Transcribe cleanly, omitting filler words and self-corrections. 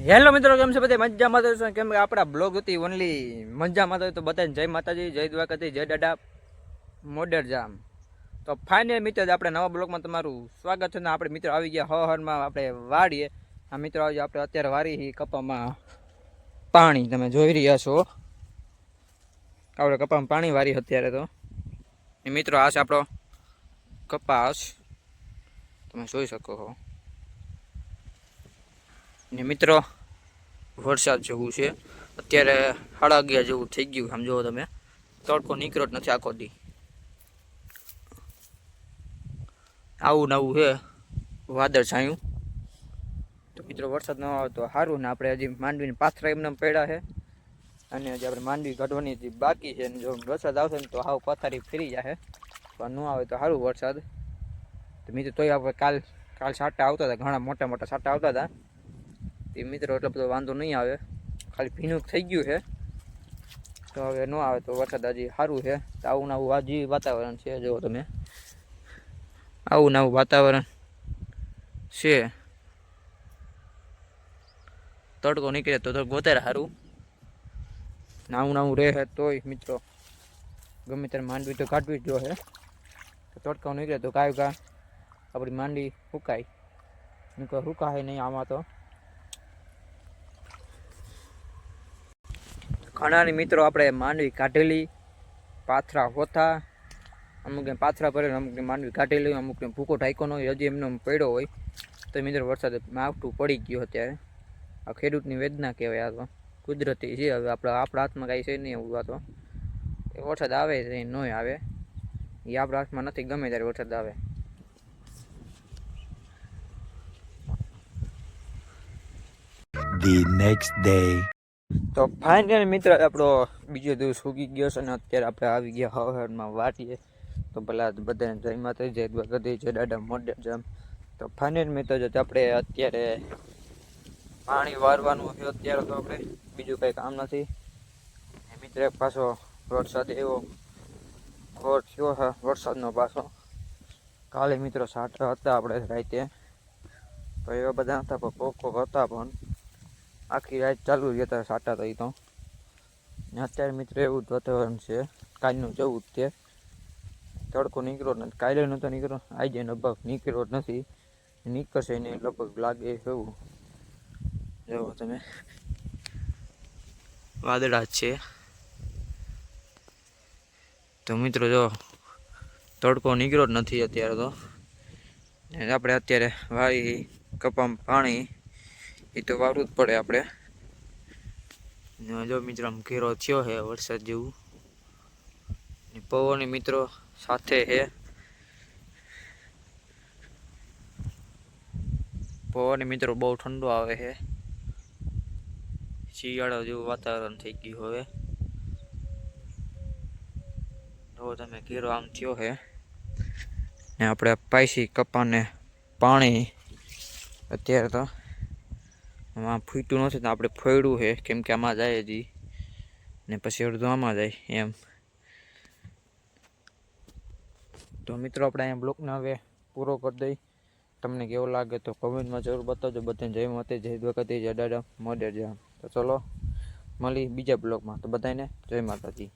Hello મિત્રો, કેમ છે બધા? મજામાં તો છો? કેમ કે આપણા બ્લોગ હતી ઓનલી મજામાં તો બધાને જય માતાજી, જય દ્વારકાથી, જય દાદા મોડેર જામ. તો ફાઇનલ મિત્ર, આપણે નવા બ્લોગમાં તમારું સ્વાગત છે ને. આપણે મિત્રો આવી ગયા હવામાં આપણે વાડીએ. આ મિત્રો આવી આપણે અત્યારે વારી કપામાં પાણી તમે જોઈ રહ્યા છો. આપણે કપામાં પાણી વારી અત્યારે તો મિત્રો આ છે આપણો કપાસ, તમે જોઈ શકો છો. ને મિત્રો વરસાદ જેવું છે અત્યારે, 11:30 જેવું થઈ ગયું. સમજો તમે, તડકો નીકળ્યો જ નથી આખો દી. આવું નવું છે વાદળ છાયું. તો મિત્રો વરસાદ ન આવે તો સારું ને. આપણે હજી માંડવીને પાથરા એમને પડ્યા છે અને હજી આપણે માંડવી કાઢવાની બાકી છે. જો વરસાદ આવશે ને તો હાવ પથારી ફરી જશે, પણ ન આવે તો સારું વરસાદ. તો મિત્રો તોય આપણે કાલ છાંટા આવતા હતા, ઘણા મોટા મોટા છાંટા આવતા હતા. એ મિત્રો એટલો બધો વાંધો નહીં આવે, ખાલી ભીનું થઈ ગયું છે. તો હવે ન આવે તો વરસાદ હજી સારું છે. તો આવું નવું હજી વાતાવરણ છે. જો તમે, આવું નવું વાતાવરણ છે. તડકો નીકળે તો વધારે સારું. નવું નવું રહે તોય મિત્રો ગમે ત્યારે માંડવી તો કાઢવી જ જોઈએ. તડકો નીકળે તો કાંઈ આપણી માંડવી સુકાય, સુકાય નહીં આમાં તો. ઘણાની મિત્રો આપણે માંડવી કાઢેલી, પાથરા હોતા, અમુકને પાથરા ભરે, અમુકને માંડવી કાઢેલી, અમુકને ભૂકો ઢાંક્યો ન હોય, હજી એમને પડ્યો હોય. તો મિત્રો વરસાદ માવઠું પડી ગયું અત્યારે. આ ખેડૂતની વેદના કહેવાય. આ તો કુદરતી છે. હવે આપણા હાથમાં કાંઈ છે નહીં એવું. આ તો વરસાદ આવે છે ન આવે એ આપણા હાથમાં નથી. ગમે ત્યારે વરસાદ આવે. The next day. તો ફાઇનલ મિત્ર આપણો બીજો દિવસ ઉગી ગયો છે અને અત્યારે આપણે આવી ગયા હવારમાં વાટીએ. તો પેલા બધાને જય માતાજી, જય દ્વારકાથી, જય દાદા મોડેર જામ. તો ફાઇનલ મિત્ર આપણે અત્યારે પાણી વારવાનું છે. અત્યારે તો આપણે બીજું કંઈ કામ નથી. મિત્ર પાછો વરસાદ એવો ઘોર થયો છે વરસાદનો પાછો. કાલે મિત્રો છાંટા હતા આપણે રાતે, તો એવા બધા હતા પણ કોક હતા, પણ આખી રાત ચાલુ જ હતા છાંટા. તો એ તો અત્યારે મિત્રો એવું જ વાતાવરણ છે કાલનું જવું જ તે. તડકો નીકળ્યો નથી, કાલે નહોતો નીકળ્યો, આજે લગભગ નીકળ્યો જ નથી. નીકળશે ને લગભગ લાગે એવું. જો તમે, વાદળા જ છે. તો મિત્રો જો તડકો નીકળ્યો જ નથી અત્યારે તો. આપણે અત્યારે વાવી કપામાં પાણી એ તો વારવું જ પડે આપણે. જો મિત્રો આમ ઘેરો થયો છે વરસાદ જેવું. પવન મિત્રો સાથે છે. પવન મિત્રો બહુ ઠંડો આવે છે. શિયાળો જેવું વાતાવરણ થઈ ગયું હવે. જો તમે ઘેરો આમ થયો છે ને આપણે પાઈસી કપાને પાણી અત્યારે તો આમાં ફૂટ્યું નથી. તો આપણે ફોડ્યું છે કેમ કે આમાં જાય હજી, ને પછી અડધું આમાં જાય એમ. તો મિત્રો આપણે અહીંયા બ્લોકને હવે પૂરો કરી દઈ. તમને કેવો લાગે તો કોમેન્ટમાં જરૂર બતાવજો. બધાને જય માતાજી, જય દ્વારકાથી, જય દાદા મોડેર જામ. તો ચલો મળી બીજા બ્લોગમાં. તો બધાને જય માતાજી.